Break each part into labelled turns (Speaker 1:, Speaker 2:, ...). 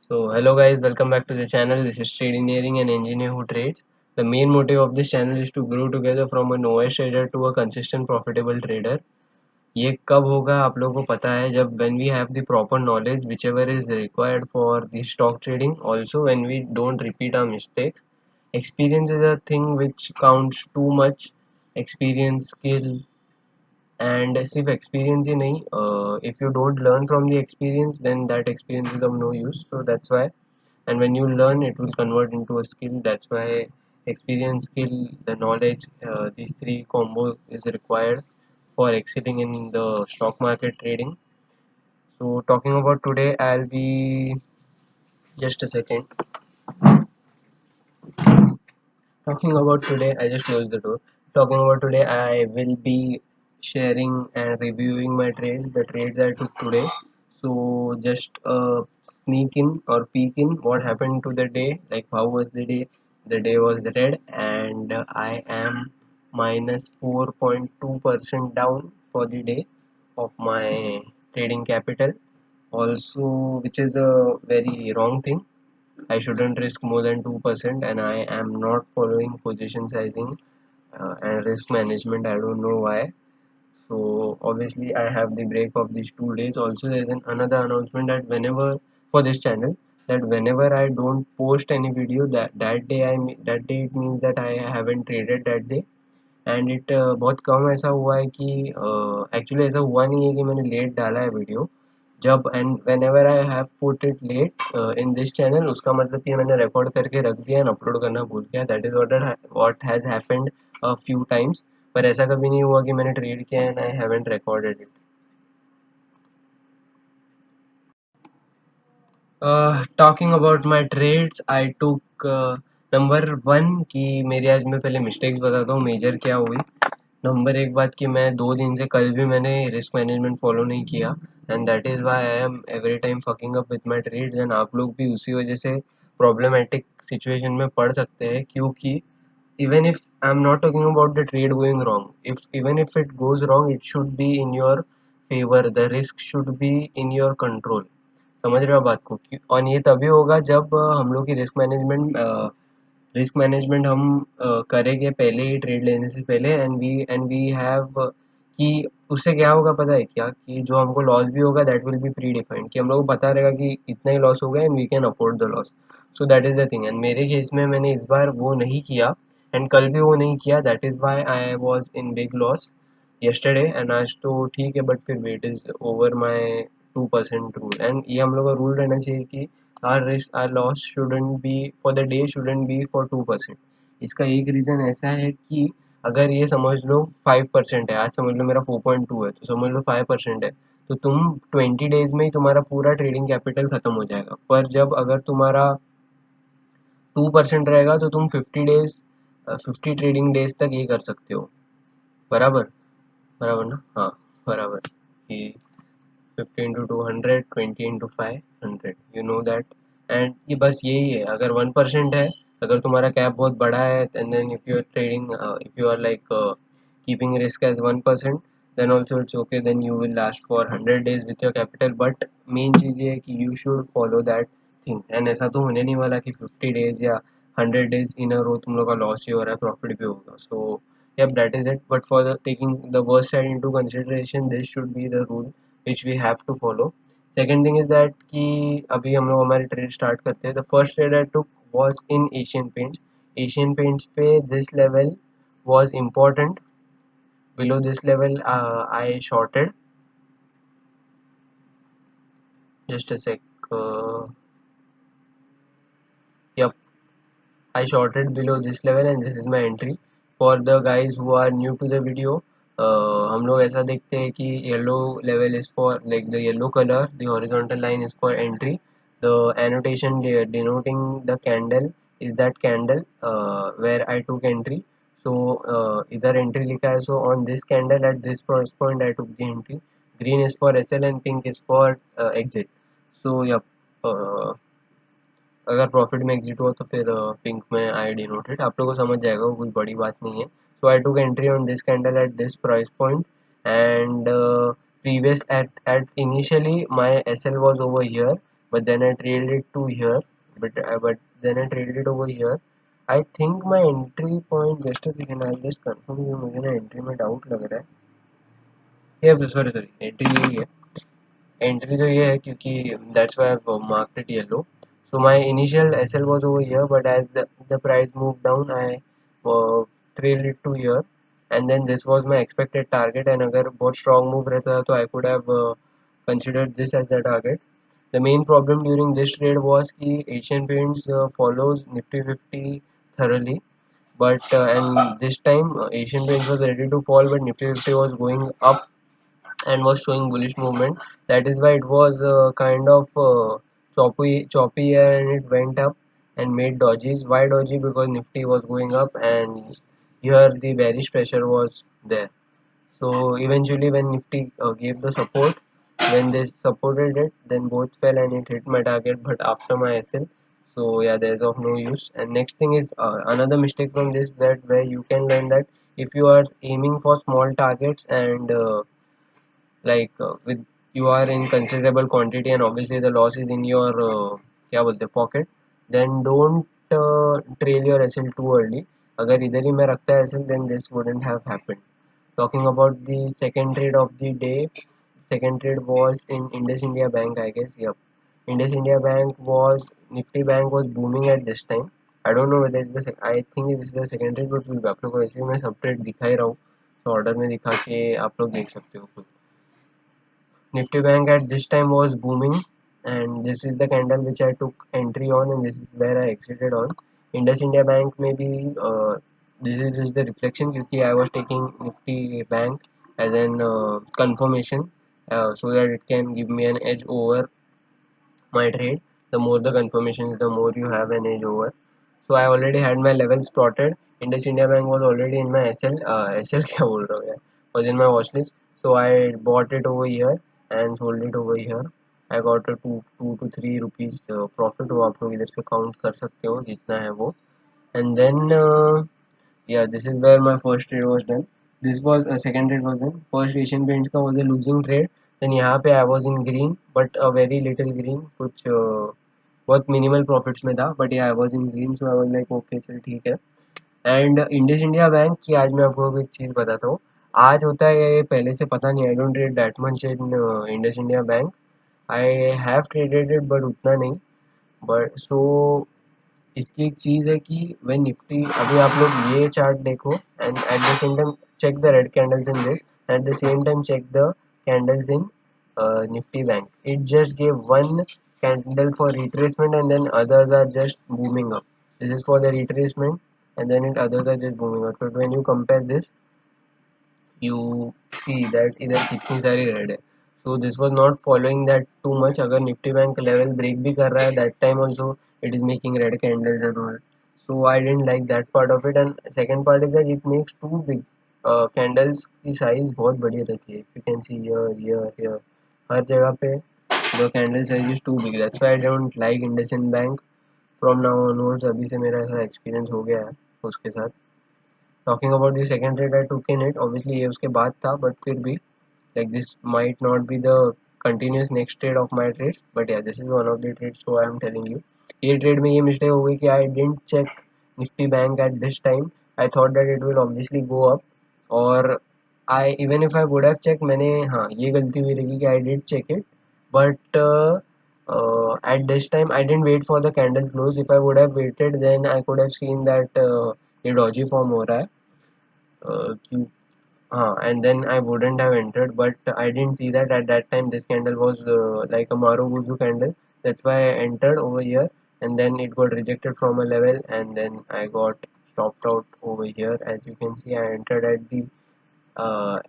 Speaker 1: So hello guys, welcome back to the channel. This is Trade Engineering and Engineer Who Trades. The main motive of this channel is to grow together from a novice trader to a consistent profitable trader. ये कब होगा आप लोगों को पता है जब when we have the proper knowledge whichever is required for the stock trading. Also when we don't repeat our mistakes. Experience is a thing which counts too much. Experience, skill, and सिर्फ experience ही नहीं, if you don't learn from the experience then that experience is of no use so that's why and when you learn it will convert into a skill. That's why experience, skill, the knowledge, these three combo is required for excelling in the stock market trading. So talking about today, I'll be just a second. Talking about today, I just closed the door. Talking about today, I will be sharing and reviewing my trades, the trades I took today. So just sneak in or peek in what happened to the day, like how was the day. The day was red and I am minus 4.2% down for the day of my trading capital. Also, which is a very wrong thing. I shouldn't risk more than 2% and I am not following position sizing and risk management. I don't know why. So obviously I have the break of these 2 days. Also there's another announcement that whenever for this channel that whenever I don't post any video that day it means that I haven't traded that day. And it बहुत कम ऐसा हुआ है कि actually ऐसा हुआ नहीं है कि मैंने लेट डाला है वीडियो जब and when ever I have put it let in this channel उसका मतलब कि मैंने रिकॉर्ड करके रख दिया एंड अपलोड करना भूल गया that is what has happened a few times पर ऐसा कभी नहीं हुआ कि मैंने ट्रेड किया and I haven't recorded it talking about my trades I took number one कि मेरी आज मैं पहले मिस्टेक्स बताता हूँ मेजर क्या हुई नंबर एक बात कि मैं 2 दिन से कल भी मैंने रिस्क मैनेजमेंट फॉलो नहीं किया and that is why I am every time fucking up with my trades and आप लोग भी उसी वजह से प्रॉब्लमेटिक सिचुएशन में पड़ सकते हैं क्योंकि even if I'm not talking about the trade going wrong, if even if it goes wrong it should be in your favor, the risk should be in your control. समझ रहे हो बात को और ये तभी होगा जब हम लोग की रिस्क मैनेजमेंट हम करेंगे पहले ही ट्रेड लेने से पहले एंड वी हैव कि उससे क्या होगा पता है क्या कि जो हमको लॉस भी होगा that will be pre defined कि हम लोग को पता रहेगा कि इतना ही लॉस हो गया and we can afford the loss. So that is the thing and मेरे केस में मैंने इस बार वो नहीं किया एंड कल भी वो नहीं किया that is why I was in big loss yesterday and आज तो ठीक है बट फिर wait is over my 2% rule and ये हम लोग का रूल रहना चाहिए कि our loss shouldn't be for the day shouldn't be for 2%. इसका एक रीज़न ऐसा है कि अगर ये समझ लो 5% है आज समझ लो मेरा 4.2 है तो समझ लो 5% है तो तुम 20 डेज में ही तुम्हारा पूरा ट्रेडिंग कैपिटल खत्म हो जाएगा पर जब अगर तुम्हारा 2% रहेगा तो तुम 50 ट्रेडिंग डेज तक ये कर सकते हो बराबर बराबर ना हाँ बराबर कि 50 into 200 20 into 500 you know that and ये बस यही है अगर 1% है अगर तुम्हारा कैप बहुत बड़ा है and then if you are trading if you are like keeping risk as 1% then also it's okay then you will last for 100 days with your capital but main चीज़ ये है कि you should follow that thing and ऐसा तो होने नहीं वाला कि 50 डेज या 100 डेज इन अ रो तुम लोग का लॉस ही हो रहा है प्रॉफिट भी होगा सो yep that is it but for the taking the worst side into consideration this should be the rule which we have to follow. Second thing is that कि अभी हम लोग हमारे ट्रेड स्टार्ट करते हैं. The first trade I took was in Asian Paints. Asian Paints पे this level was important. Below this level I shorted. Just a sec. Uh, yep, I shorted below this level and this is my entry. For the guys who are new to the video, हम लोग ऐसा देखते हैं कि yellow level is for like the yellow colour the horizontal line is for entry the annotation denoting the candle is that candle where I took entry. So इधर entry लिखा है so on this candle at this price point I took the entry. Green is for SL and pink is for exit. So yep. अगर profit में exit हुआ तो फिर pink में आई denoted आप लोगों को समझ जाएगा वो कोई बड़ी बात नहीं है so I took entry on this candle at this price point and previous at initially my SL was over here but then I traded it to here, but then I traded it over here. I think my entry point, just a second, I'll just confirm you, मुझे ना entry में doubt लग रहा है. Yeah, sorry, entry यही है. Entry तो ये है क्योंकि that's why I've marked it yellow. So my initial SL was over here, but as the price moved down, I trailed it to here, and then this was my expected target. And अगर बहुत strong move रहता तो I could have considered this as the target. The main problem during this trade was कि Asian Paints follows Nifty 50 thoroughly, but and this time Asian Paints was ready to fall, but Nifty 50 was going up and was showing bullish movement. That is why it was kind of choppy and it went up and made dodges. Why dodgy? Because Nifty was going up and here the bearish pressure was there. So eventually when Nifty gave the support, when they supported it, then both fell and it hit my target, but after my SL. So yeah, there is of no use. And next thing is another mistake from this, that where you can learn that if you are aiming for small targets and with you are in considerable quantity and obviously the loss is in your क्या बोलते हैं pocket, then don't trail your SL too early. अगर इधर ही मैं रखता है SL, then this wouldn't have happened. Talking about the second trade of the day, second trade was in Indus India Bank, I guess. Yep, Indus India Bank was, Nifty Bank was booming at this time. I don't know whether it's the I think this is the second trade, but फिर भी आप लोग को ऐसे मैं सब trade दिखा ही रहा हूँ, तो ऑर्डर में दिखा के आप लोग देख सकते हो खुद. Nifty Bank at this time was booming, and this is the candle which I took entry on, and this is where I exited on. Indus India Bank maybe this is just the reflection because I was taking Nifty Bank as an confirmation so that it can give me an edge over my trade. The more the confirmations, the more you have an edge over. So I already had my levels plotted. Indus India Bank was already in my SL. SL क्या बोल रहा हूँ यार, was in my watch list. So I bought it over here and sold it over here. I got a 2 to 3 rupees profit. वो आप लोग इधर से काउंट कर सकते हो जितना है वो. And then yeah, this is where my first trade was done. This was a second trade was done. First Asian Paints का was a losing trade. Then यहाँ पे I was in green, but a very little green. कुछ बहुत minimal profits में था, but या I was in green, so I was like okay चल ठीक है. एंड इंडस इंडिया बैंक की आज मैं आपको एक चीज़ बताता हूँ. आज होता है ये पहले से पता नहीं. I don't trade that much in Indus India bank. I have traded it but उतना नहीं. बट सो इसकी एक चीज़ है कि व्हेन निफ्टी, अभी आप लोग ये चार्ट देखो and at the same time check the red candles in this, at the same time check the candles in Nifty Bank. It just gave one candle for retracement and then others are just booming up. This is for the retracement and then it others are just booming up. So when you compare this, you see that इधर कितनी सारी red है. So this was not following that too much. अगर Nifty bank level break भी कर रहा है that time also it is making red candles and all. So I didn't like that part of it. And second part is that it makes too big. Candles की size बहुत बड़ी रहती है. If you can see here, हर जगह पे the candle size is too big. That's why I don't like IndusInd Bank from now onwards. अभी से मेरा ऐसा experience हो गया है उसके साथ. Talking about the second trade I took in it, obviously ये उसके बाद था, but फिर भी like this might not be the continuous next trade of my trades, but yeah, this is one of the trades, so I am telling you. ये trade में ये mistake हो गई कि I didn't check Nifty Bank at this time. I thought that it will obviously go up, और I even if I would have checked, मैंने हाँ ये गलती हुई रहेगी कि I did check it, but at this time I didn't wait for the candle close. If I would have waited, then I could have seen that ये dodgy form हो रहा है. क्यों and then I wouldn't have entered, but I didn't see that at that time. This candle was like a Marubozu candle. That's why I entered over here, and then it got rejected from a level, and then I got stopped out over here. As you can see, I entered at the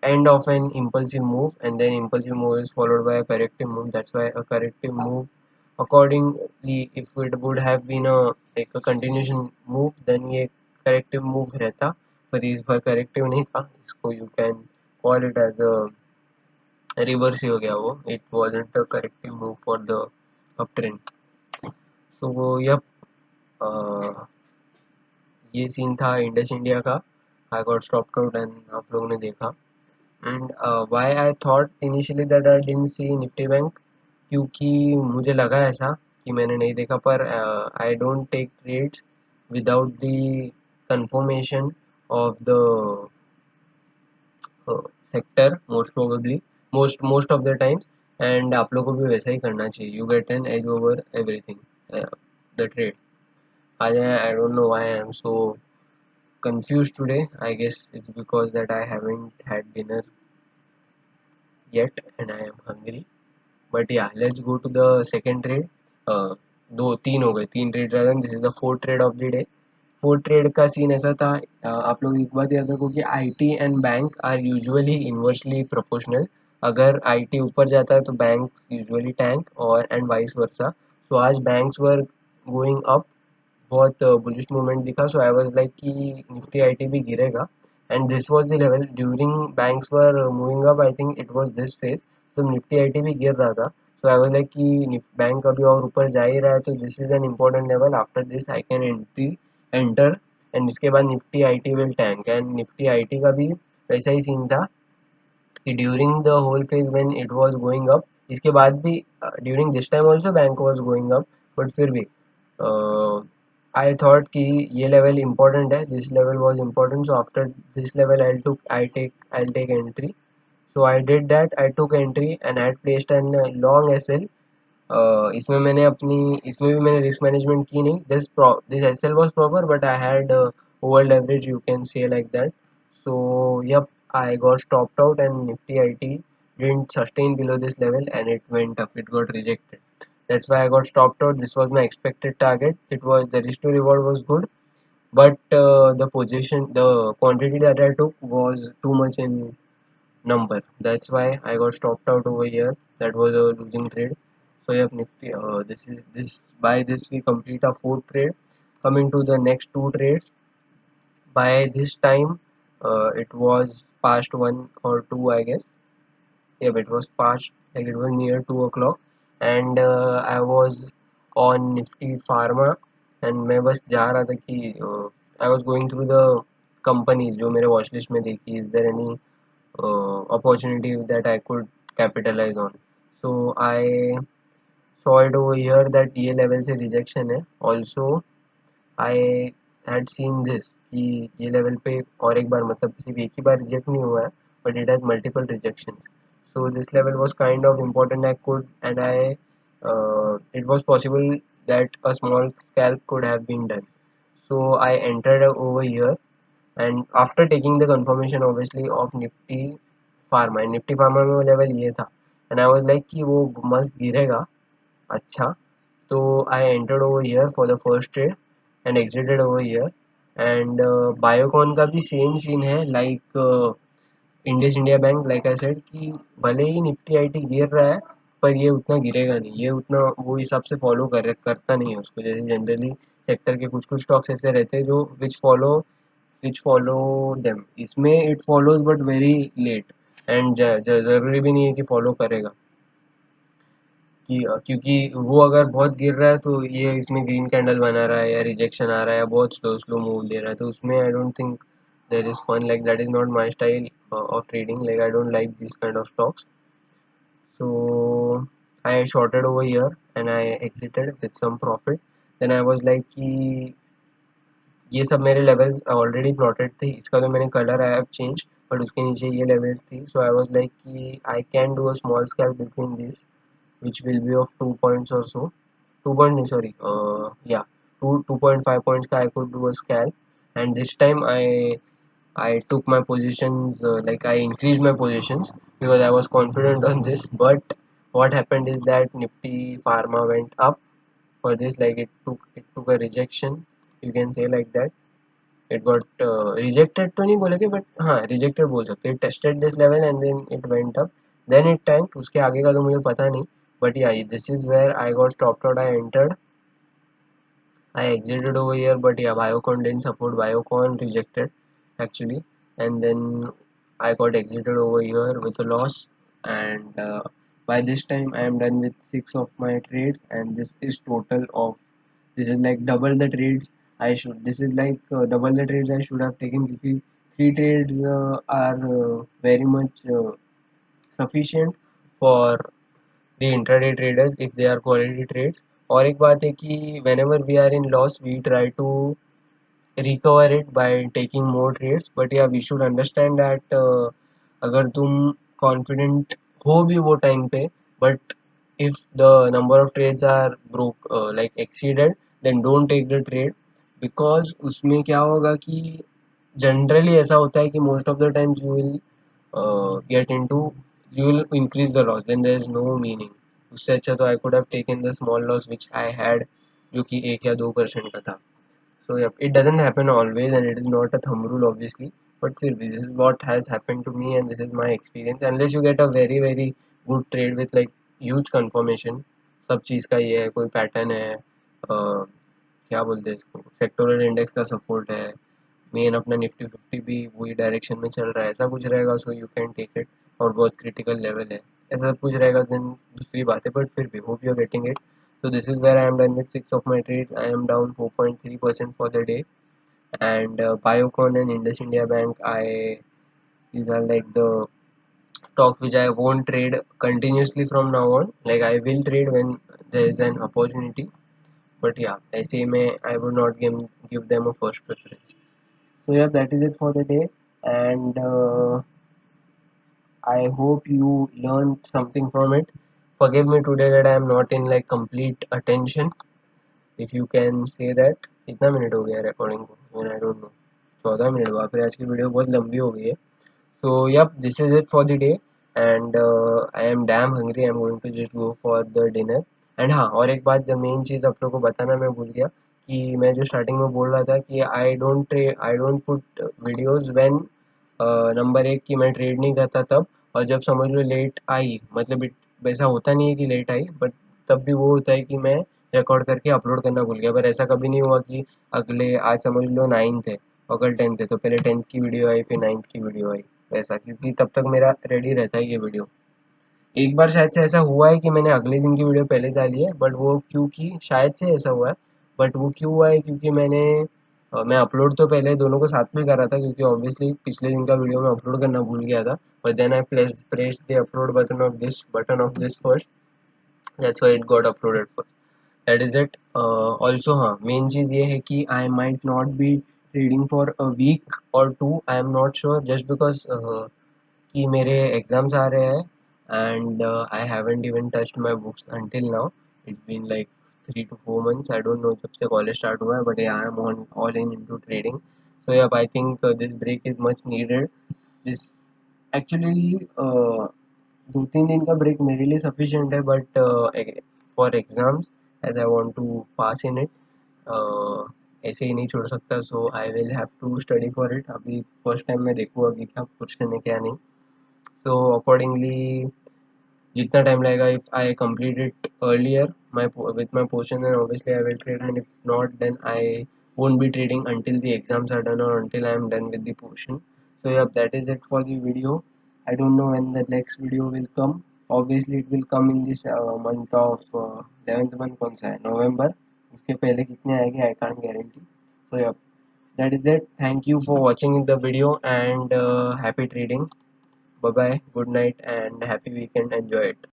Speaker 1: end of an impulsive move, and then impulsive move is followed by a corrective move. That's why a corrective move, accordingly, if it would have been a like a continuation move, then ये corrective move रहता, पर इस बार corrective नहीं था. इसको you can call it as a reverse ही हो गया वो. It wasn't a corrective move for the uptrend. So yep, ये सीन था इंडस इंडिया का. I got stopped out and आप लोगों ने देखा. And why I thought initially that I didn't see Nifty Bank, क्योंकि मुझे लगा ऐसा कि मैंने नहीं देखा, पर I don't take trades without the confirmation of the sector, most probably, most of the times. And आप लोगों को भी वैसा ही करना चाहिए, you get an edge over everything the trade. आज I don't know why I am so confused today. I guess it's because that I haven't had dinner yet and I am hungry. But yeah, let's go to the second trade. दो तीन हो गए, तीन trade रहा, this is the fourth trade of the day. Fourth trade का scene ऐसा था, आप लोग एक बात याद रखो कि IT and bank are usually inversely proportional. अगर आईटी ऊपर जाता है तो बैंक यूजुअली टैंक, और एंड वाइस वर्सा। सो आज बैंक्स वर गोइंग अप, बहुत बुलिश मूवमेंट दिखा। सो आई वाज लाइक कि निफ्टी आईटी भी गिरेगा, and this was the level during banks were moving up, I think it was this phase. तो Nifty IT भी गिर रहा था, सो आई वाज लाइक कि बैंक अभी और ऊपर जा ही रहा है, तो this is an important level, after this I can enter. And इसके बाद Nifty IT will tank, and Nifty IT का भी वैसा ही सीन था कि during the whole phase when it was going up, इसके बाद भी during this time also bank was going up, but फिर भी आई थॉट कि ये लेवल इंपॉर्टेंट है, this level was important. So after this level I take entry. So I did that, I took entry and I placed an long SL. इसमें भी मैंने risk management की नहीं, this SL was proper, but I had over leverage, you can say like that. So yep, I got stopped out and Nifty IT didn't sustain below this level and it went up. It got rejected. That's why I got stopped out. This was my expected target. It was the risk to reward was good, but the quantity that I took was too much in number. That's why I got stopped out over here. That was a losing trade. So yep, Nifty. This is this. By this we complete our fourth trade. Coming to the next two trades. By this time, it was past 1 or 2, I guess. Yeah, but it was past, like it was near 2 o'clock, and I was on Nifty Pharma, and मैं बस जा रहा था कि I was going through the companies जो मेरे watch list में थी कि is there any opportunity that I could capitalize on. So I saw it over here that ये level से rejection है. Also I had seen this कि ये लेवल पे और एक बार, मतलब सिर्फ एक ही बार रिजेक्ट नहीं हुआ है, but it has multiple rejection. So this level was kind of important, I could and I it was possible that a small scalp could have been done. So I entered over here, and after taking the confirmation obviously of Nifty Pharma में वो level ये था, and I was like कि वो मस्त गिरेगा अच्छा। तो I entered over here for the first trade and exerted over here. And Biocon का भी सेम सीन है, like Indus India bank, like I said कि भले ही निफ्टी आईटी गिर रहा है, पर ये उतना गिरेगा नहीं, ये उतना वो हिसाब से फॉलो करता नहीं है उसको, जैसे जनरली सेक्टर के कुछ कुछ स्टॉक्स ऐसे रहते हैं जो विच फॉलो देम। इसमें it follows but very late, and जरूरी भी नहीं है कि फॉलो करेगा, कि क्योंकि वो अगर बहुत गिर रहा है तो ये इसमें ग्रीन कैंडल बना रहा है या रिजेक्शन आ रहा है या बहुत स्लो स्लो मूव दे रहा है, तो उसमें I don't think there is fun, like that is not my style of trading, like I don't like this kind of stocks. So I shorted over here and I exited with some profit. Then I was like कि ये सब मेरे levels already plotted थे, इसका तो मैंने colour I have change, but उसके नीचे ये लेवल्स थी। सो आई वाज लाइक कि I can do a small scalp between this, which will be of 2 points or so. 2 point, sorry, yeah, 2.5 points ka I could do a scalp, and this time I took my positions, like I increased my positions because I was confident on this. But what happened is that Nifty Pharma went up for this, like it took a rejection, you can say like that. It got rejected तो नहीं बोलेंगे, but हाँ rejected बोल सकते हैं। It tested this level and then it went up, then it tanked, उसके आगे का तो मुझे पता नहीं, but yeah, this is where I got stopped out. I exited over here, but yeah, Biocon didn't support, Biocon rejected actually, and then I got exited over here with a loss. And by this time I am done with 6 of my trades, and this is like double the trades this is like double the trades I should have taken, because 3 trades are very much sufficient for the intraday traders if they are quality trades. और एक बात है कि whenever we are in loss we try to recover it by taking more trades, but yeah we should understand that अगर तुम confident हो भी वो time पे, but if the number of trades are broke like exceeded, then don't take the trade, because उसमें क्या होगा कि जनरली ऐसा होता है कि most of the times you will get into, you will increase the loss, then there is no meaning. उससे अच्छा तो I could have taken the small loss which I had, जो कि 1 या 2% का था। So yeah, it doesn't happen always, and it is not a thumb rule, obviously. But still, this is what has happened to me, and this is my experience. Unless you get a very very good trade with like huge confirmation, सब चीज़ का ये है, कोई pattern है, क्या बोलते हैं इसको, सेक्टोरल इंडेक्स का सपोर्ट है, मेन अपना निफ्टी फिफ्टी भी वही डायरेक्शन में चल रहा है, ऐसा कुछ रहेगा, so you can take it, और बहुत क्रिटिकल लेवल है, ऐसा सब कुछ रहेगा, देन दूसरी बात है, बट फिर भी hope you are getting it. So this is where I am done with 6 of my trades. I am down 4.3% for the day. And Biocon and Indus India Bank, these are like the stocks which I won't trade continuously from now on. Like I will trade when there is an opportunity. But yeah, ऐसे में I would not give them a first preference. So yeah, that is it for the day. And I hope you learned something from it. Forgive me today that I am not in like complete attention, if you can say that। कितना minute हो गया recording को, आई don't no, 14 minute, बाप रे आज की video बहुत लंबी हो गई है। So yep, this is it for the day, and I am damn hungry. I'm going to just go for the dinner. And हाँ, और एक बात, जो मेन चीज़ आप लोगों को बताना मैं भूल गया, कि मैं जो स्टार्टिंग में बोल रहा था कि I don't put videos when, number एक कि मैं ट्रेड नहीं करता तब, और जब समझ लो लेट आई, मतलब वैसा होता नहीं है कि लेट आई, बट तब भी वो होता है कि मैं रिकॉर्ड करके अपलोड करना भूल गया। पर ऐसा कभी नहीं हुआ कि अगले, आज समझ लो 9th है और कल 10th है, तो पहले 10th की वीडियो आई फिर 9th की वीडियो आई, वैसा, क्योंकि तब तक मेरा रेडी रहता है ये वीडियो। एक बार शायद से ऐसा हुआ है कि मैंने अगले दिन की वीडियो पहले डाली है, बट वो क्योंकि शायद से ऐसा हुआ है, बट वो क्यों हुआ है क्योंकि मैं अपलोड तो पहले दोनों को साथ में कर रहा था, क्योंकि ऑब्वियसली पिछले दिन का वीडियो मैं अपलोड करना भूल गया था, but then I pressed the upload button of this first, that's why it got uploaded first. That is it. Also हाँ, मेन चीज़ ये है कि I might not be reading for a week और two, I am not sure, just because कि मेरे एग्ज़ाम्स आ रहे हैं, and I haven't even touched my books until now. It's been like 3 to 4 months, आई डोंट नो जब से कॉलेज स्टार्ट हुआ है, but I am on all in into trading. So yup, I think this break is much needed. This actually 2-3 दिन का break मेरे लिए sufficient है, but for exams, as I want to pass in it, ऐसे ही नहीं छोड़ सकता, so I will have to study for it. अभी फर्स्ट टाइम मैं देखूँगा कि क्या क्वेश्चन है क्या नहीं, so accordingly जितना टाइम लगेगा, if I complete it earlier with my portion, then obviously I will trade, and if not then I won't be trading until the exams are done or until I am done with the portion. So yeah, that is it for the video. I don't know when the next video will come. Obviously it will come in this month of 11th month, कौन सा है, नवंबर, उसके पहले कितने आएंगे I can't guarantee. So yeah, that is it. Thank you for watching the video, and happy trading. Bye bye, good night, and happy weekend. Enjoy it.